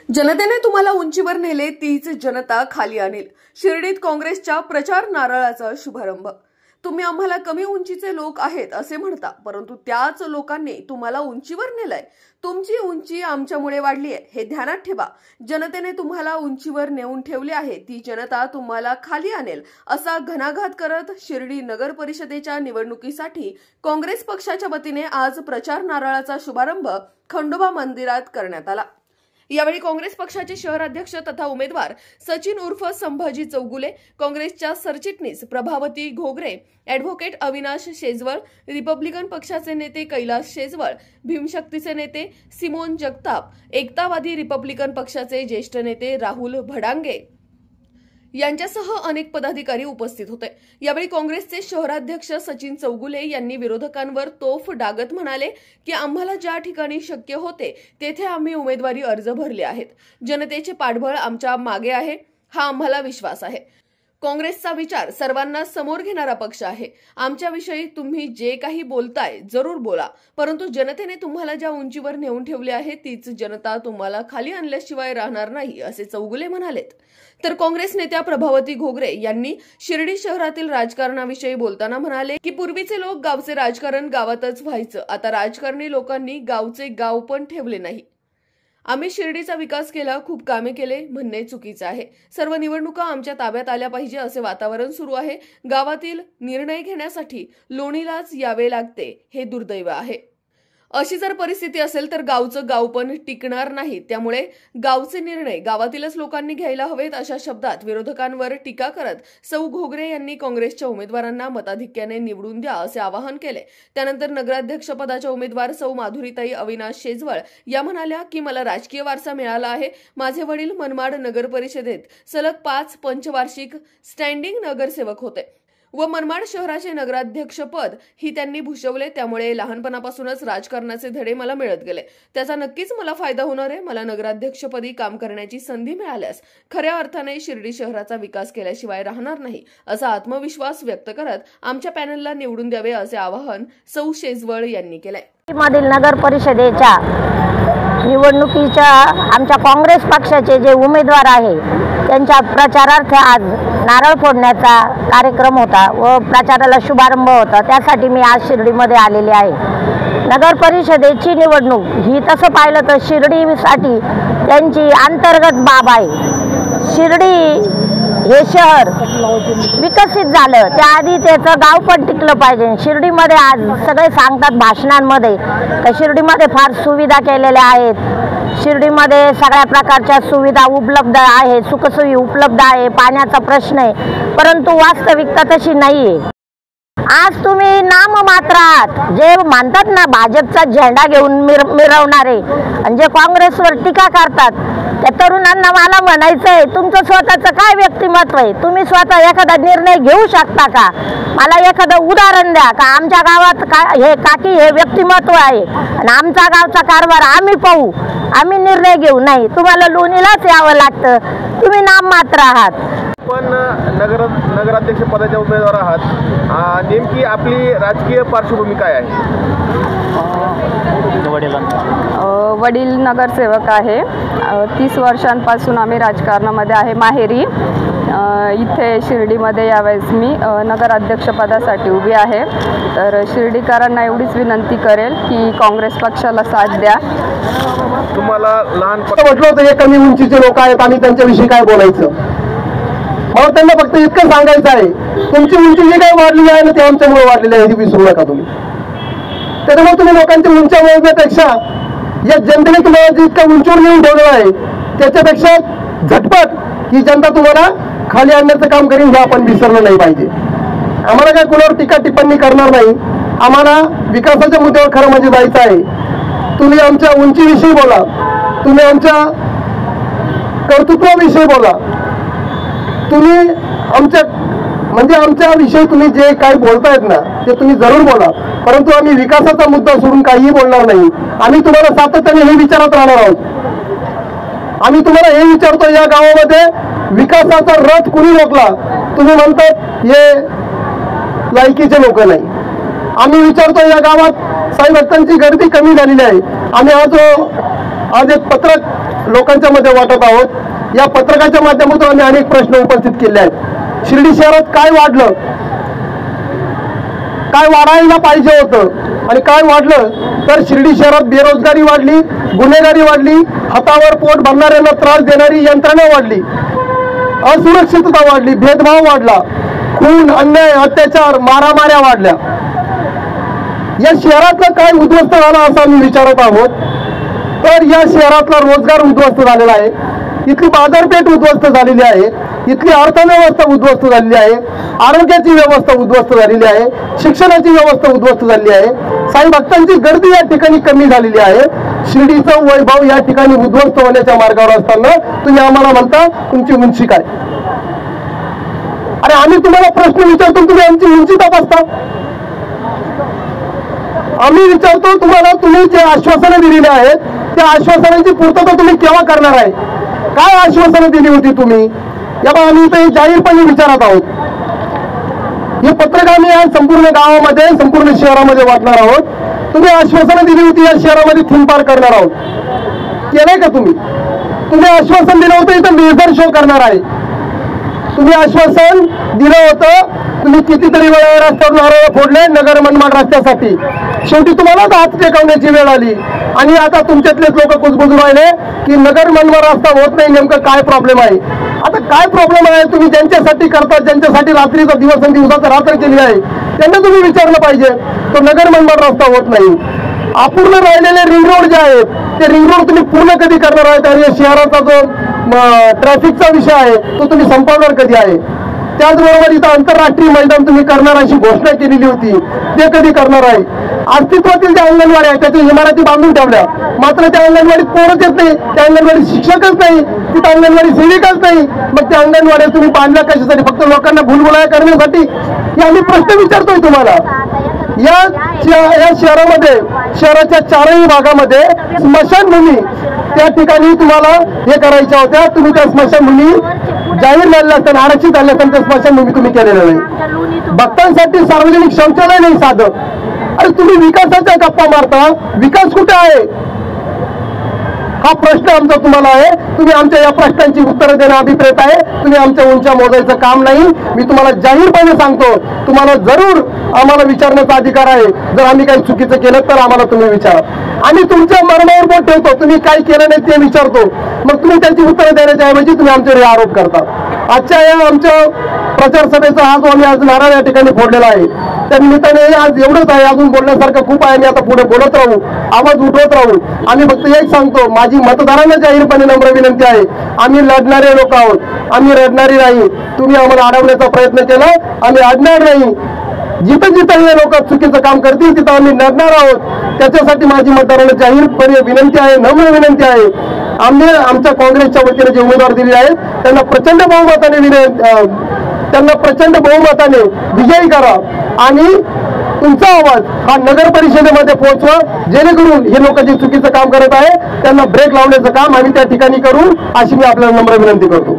जनतेने तुम्हाला उंचीवर नेले तीच जनता खाली आणेल। शिर्डीत काँग्रेसच्या प्रचार नारळाचा शुभारंभ। तुम्ही आम्हाला कमी उंचीचे लोक आहेत असे म्हणता, परंतु त्याच लोकांनी तुम्हाला उंचीवर नेलंय। तुमची उंची आमच्यामुळे वाढली आहे हे ध्यानात ठेवा। जनतेने तुम्हाला उंचीवर नेऊन ठेवले आहे, ती जनता तुम्हाला खाली आणेल असा घणाघात करत शिर्डी नगर परिषदेच्या निवडणुकीसाठी काँग्रेस पक्षाच्या वतीने आज प्रचार नारळाचा शुभारंभ खंडोबा मंदिरात करण्यात आला। यावेळी काँग्रेस पक्षाचे शहर अध्यक्ष तथा उमेदवार सचिन उर्फ संभाजी चौगुले, काँग्रेसच्या सरचिटणीस प्रभावती घोगरे, ॲडव्होकेट अविनाश शेजवळ, रिपब्लिकन पक्षाचे नेते कैलास शेजवळ, भीमशक्तीचे नेते सिमोन जगताप, एकतावादी रिपब्लिकन पक्षाचे ज्येष्ठ नेते राहुल भडांगे यांच्यासह अनेक पदाधिकारी उपस्थित होते। यावेळी काँग्रेसचे शहराध्यक्ष सचिन चौगुले यांनी विरोधकांवर तोफ डागत म्हणाले की आम्हाला ज्या ठिकाणी शक्य होते तेथे आम्ही उमेदवारी अर्ज भरले आहेत। जनतेचे पाठबळ आमच्या मागे आहे, हा आम्हाला विश्वास आहे। काँग्रेसचा विचार सर्वांना समोर घेणारा पक्ष आहे। आमच्याविषयी तुम्ही जे काही बोलताय जरूर बोला, परंतु जनतेने तुम्हाला ज्या उंचीवर नेऊन ठेवले आहे तीच जनता तुम्हाला खाली आणल्याशिवाय राहणार नाही असे चौगुले म्हणालेत। तर काँग्रेस नेत्या प्रभावती घोगरे यांनी शिर्डी शहरातील राजकारणाविषयी बोलताना म्हणाले की पूर्वीचे लोक गावचे राजकारण गावातच व्हायचं, आता राजकारणी लोकांनी गावचे गाव पण ठेवले नाही। आम्ही शिर्डीचा विकास केला, खूप कामे केले म्हणणे चुकीचे आहे। सर्व निवडणुका आमच्या ताब्यात आल्या पाहिजे असे वातावरण सुरू आहे। गावातील निर्णय घेण्यासाठी लोणीलाच यावे लागते, हे दुर्दैव आहे। अशी जर परिस्थिती असेल तर गावचं गाव पण टिकणार नाही, त्यामुळे गावचे निर्णय गावातीलच लोकांनी घ्यायला हवेत अशा शब्दात विरोधकांवर टीका करत सौ घोगरे यांनी काँग्रेसच्या उमेदवारांना मताधिक्याने निवडून द्या असे आवाहन केले। त्यानंतर नगराध्यक्षपदाच्या उमेदवार सौ माधुरीताई अविनाश शेजवळ या म्हणाल्या की मला राजकीय वारसा मिळाला आहे। माझे वडील मनमाड नगर परिषदेत सलग 5 पंचवार्षिक स्टँडिंग नगरसेवक होते व मनमाड शहराचे नगराध्यक्षपद ही त्यांनी भूषवले, त्यामुळे लहानपणापासूनच राजकारणाचे धडे मला मिळत गेले। त्याचा नक्कीच मला फायदा होणार आहे। मला नगराध्यक्षपदी काम करण्याची संधी मिळाल्यास खऱ्या अर्थाने शिर्डी शहराचा विकास केल्याशिवाय राहणार नाही असा आत्मविश्वास व्यक्त करत आमच्या पॅनलला निवडून द्यावे असे आवाहन सौ शेजवळ यांनी केले। मधील नगर परिषदेच्या निवडणुकीच्या आमच्या काँग्रेस पक्षाचे जे उमेदवार आहे त्यांच्या प्रचारार्थ आज नारळ फोडण्याचा कार्यक्रम होता व प्रचाराला शुभारंभ होता। त्यासाठी मी आज शिर्डीमध्ये आलेले आहे। नगर परिषदेची निवडणूक ही तसं पाहिलं तर शिर्डीसाठी त्यांची अंतर्गत बाब आहे। शिर्डी हे शहर विकसित झालं त्याआधी त्याचं गाव पण टिकलं पाहिजे। शिर्डीमध्ये आज सगळे सांगतात भाषणांमध्ये तर शिर्डीमध्ये फार सुविधा केलेल्या आहेत। शिर्डीमध्ये सगळ्या प्रकारच्या सुविधा उपलब्ध आहे, सुखसोयी उपलब्ध आहे, पाण्याचा प्रश्न आहे, परंतु वास्तविकता तशी नाही आहे। आज तुम्ही नाममात्र आहात, जे म्हणतात ना भाजपचा झेंडा घेऊन मिरवणारे आणि जे काँग्रेसवर टीका करतात त्या तरुणांना मला म्हणायचं आहे तुमचं स्वतःचं काय व्यक्तिमत्व आहे? तुम्ही स्वतः एखादा निर्णय घेऊ शकता का? मला एखादं उदाहरण द्या का आमच्या गावात हे काकी हे व्यक्तिमत्व आहे आणि आमचा गावचा कारभार आम्ही पाहू, आम्ही निर्णय घेऊ। नाही, तुम्हाला लोणीलाच यावं लागतं, तुम्ही नाममात्र आहात। पण नगराध्यक्ष पदाच्या उमेदवार आहात, नेमकी आपली राजकीय पार्श्वभूमी काय आहे? वडील नगरसेवक आहे। 30 वर्षांपासून आम्ही राजकारणामध्ये आहे माहेरी। इथे शिर्डीमध्ये यावेळेस मी नगराध्यक्षपदासाठी उभी आहे। तर शिर्डीकरांना एवढीच विनंती करेल की काँग्रेस पक्षाला साथ द्या। तुम्हाला लहानपणी म्हटलं होतं हे कमी उंचीचे लोक आहेत आणि त्यांच्याविषयी काय बोलायचं, मला त्यांना फक्त इतकं सांगायचं आहे तुमची उंची जी काय वाढलेली आहे ना ते आमच्यामुळे वाढलेली आहे, हे विसरू नका तुम्ही। त्याच्यामुळे तुम्ही लोकांच्या उंच्या मोजण्यापेक्षा या जनतेने तुम्हाला जितकं उंचीवर नेऊन ठेवलेलं आहे त्याच्यापेक्षा झटपट ही जनता तुम्हाला खाली आणण्याचं काम करीन, हे आपण विसरलं नाही पाहिजे। आम्हाला काय कोणावर टीका टिप्पणी करणार नाही, आम्हाला विकासाच्या मुद्द्यावर खरं म्हणजे जायचं आहे। तुम्ही आमच्या उंचीविषयी बोला, तुम्ही आमच्या कर्तृत्वाविषयी बोला, तुम्ही आमच्या विषयी तुम्ही जे काही बोलतायत ना ते तुम्ही जरूर बोला, परंतु आम्ही विकासाचा मुद्दा सोडून काहीही बोलणार नाही। आम्ही तुम्हाला सातत्याने हे विचारत राहणार आहोत। आम्ही तुम्हाला हे विचारतो या गावामध्ये विकासाचा रथ कुणी रोखला? तुम्ही म्हणतात हे लायकीचे लोक नाही। आम्ही विचारतो या गावात साई भक्तांची गर्दी कमी झालेली आहे। आम्ही आज एक पत्रक लोकांच्या मध्ये वाटत आहोत। या पत्रकाच्या माध्यमातून आम्ही अनेक प्रश्न उपस्थित केले आहेत। शिर्डी शहरात काय वाढलं, काय वाढायला पाहिजे होतं आणि काय वाढलं तर शिर्डी शहरात बेरोजगारी वाढली, गुन्हेगारी वाढली, हातावर पोट भरणाऱ्यांना त्रास देणारी यंत्रणा वाढली, असुरक्षितता वाढली, भेदभाव वाढला, खून, अन्याय, अत्याचार, मारामाऱ्या वाढल्या। या शहरातलं काय उद्ध्वस्त झालं असं आम्ही विचारत आहोत। तर या शहरातला रोजगार उद्ध्वस्त झालेला आहे, इथली बाजारपेठ उद्ध्वस्त झालेली आहे, इथली अर्थव्यवस्था उद्ध्वस्त झालेली आहे, आरोग्याची व्यवस्था उद्ध्वस्त झालेली आहे, शिक्षणाची व्यवस्था उद्ध्वस्त झालेली आहे, साई भक्तांची गर्दी या ठिकाणी कमी झालेली आहे। शिर्डीचं वैभव या ठिकाणी उद्ध्वस्त होण्याच्या मार्गावर असताना तुम्ही आम्हाला म्हणता तुमची उंची काय? अरे आम्ही तुम्हाला प्रश्न विचारतो, तुम्ही आमची उंची तपासता। आम्ही विचारतो तुम्हाला, तुम्ही जे आश्वासनं दिलेली आहेत त्या आश्वासनांची पूर्तता तुम्ही केव्हा करणार आहे? काय आश्वासनं दिली होती तुम्ही? याबा आम्ही इथे जाहीरपणे विचारत आहोत। हे पत्रक आम्ही आज संपूर्ण गावामध्ये, संपूर्ण शहरामध्ये वाटणार आहोत। तुम्ही आश्वासनं दिली होती या शहरामध्ये थीम पार्क करणार आहोत, केलंय का तुम्ही? तुम्ही आश्वासन दिलं होतं इथं लेझर शो करणार आहे, तुम्ही आश्वासन दिलं होतं, तुम्ही कितीतरी वेळा रस्त्यावर नारळ फोडले नगर मनमाड रस्त्यासाठी, शेवटी तुम्हालाच हात टेकवण्याची वेळ आली आणि आता तुमच्यातलेच लोक कुजबुजू राहिले की नगर मनमाड रस्ता होत नाही, नेमकं काय प्रॉब्लेम आहे? आता काय प्रॉब्लेम आहे तुम्ही ज्यांच्यासाठी करता, ज्यांच्यासाठी रात्रीचा दिवस आणि दिवसाचा रात्र केली आहे त्यांना तुम्ही विचारलं पाहिजे। तो नगर मनमाड रस्ता होत नाही, अपूर्ण राहिलेले रिंग रोड जे आहेत ते रिंग रोड तुम्ही पूर्ण कधी करणार आहेत? आणि शहराचा जो ट्रॅफिकचा विषय आहे तो तुम्ही संपवणार कधी आहे? त्याचबरोबर इथं आंतरराष्ट्रीय मैदान तुम्ही करणार अशी घोषणा केलेली होती, ते कधी करणार आहे? अस्तित्वातील ज्या अंगणवाड्या आहेत त्याच्या इमारती बांधून ठेवल्या, मात्र त्या अंगणवाडीत पोरच येत नाही, त्या अंगणवाडीत शिक्षकच नाही, तिथं अंगणवाडी सेविकाच नाही, मग त्या अंगणवाड्या तुम्ही बांधल्या कशासाठी? फक्त लोकांना भुलभुलाया करण्यासाठी? हे आम्ही प्रश्न विचारतोय तुम्हाला। या शहरामध्ये, शहराच्या चारही भागामध्ये स्मशानभूमी त्या ठिकाणी तुम्हाला हे करायच्या होत्या, तुम्ही त्या स्मशानभूमी जाहीर झालेल्या असताना, आरक्षित झाल्या असताना त्या स्मशानभूमी तुम्ही केलेल्या नाही। भक्तांसाठी सार्वजनिक शौचालय नाही साधं। अरे तुम्ही विकासाच्या गप्पा मारता, विकास कुठे आहे हा प्रश्न आमचा तुम्हाला आहे। तुम्ही आमच्या या प्रश्नांची उत्तरं देणं अभिप्रेत आहे, तुम्ही आमच्या उंच्या मोजायचं काम नाही। मी तुम्हाला जाहीरपणे सांगतो, तुम्हाला जरूर आम्हाला विचारण्याचा अधिकार आहे, जर आम्ही काही चुकीचं केलं तर आम्हाला तुम्ही विचारा। आम्ही तुमच्या मर्मावर बोट ठेवतो, तुम्ही काय केलं नाही ते विचारतो, मग तुम्ही त्याची उत्तरं देण्याच्या ऐवजी तुम्ही आमच्यावर आरोप करता। आजच्या या आमच्या प्रचार सभेचा हा जो आम्ही आज नारळ या ठिकाणी फोडलेला आहे त्या निमित्ताने आज एवढंच आहे, अजून बोलण्यासारखं खूप आहे। मी आता पुढे बोलत राहू, आवाज उठवत राहू। आम्ही फक्त एक सांगतो, माझी मतदारांना जाहीरपणे नम्र विनंती आहे, आम्ही लढणारे लोक आहोत, आम्ही रडणारी नाही। तुम्ही आम्हाला अडवण्याचा प्रयत्न केला, आम्ही अडणार नाही। जिथं जिथं हे लोक चुकीचं काम करतील तिथं आम्ही लढणार आहोत। त्याच्यासाठी माझी मतदारांना जाहीरपणे विनंती आहे, नम्र विनंती आहे, आम्ही आमच्या काँग्रेसच्या वतीने जे उमेदवार दिले आहेत त्यांना प्रचंड बहुमताने विजयी करा आणि तुमचा आवाज हा नगर परिषदेमध्ये पोहोचवा, जेणेकरून हे लोक जे चुकीचं काम करत आहे त्यांना ब्रेक लावण्याचं काम आम्ही त्या ठिकाणी करू, अशी मी आपल्याला नम्र विनंती करतो।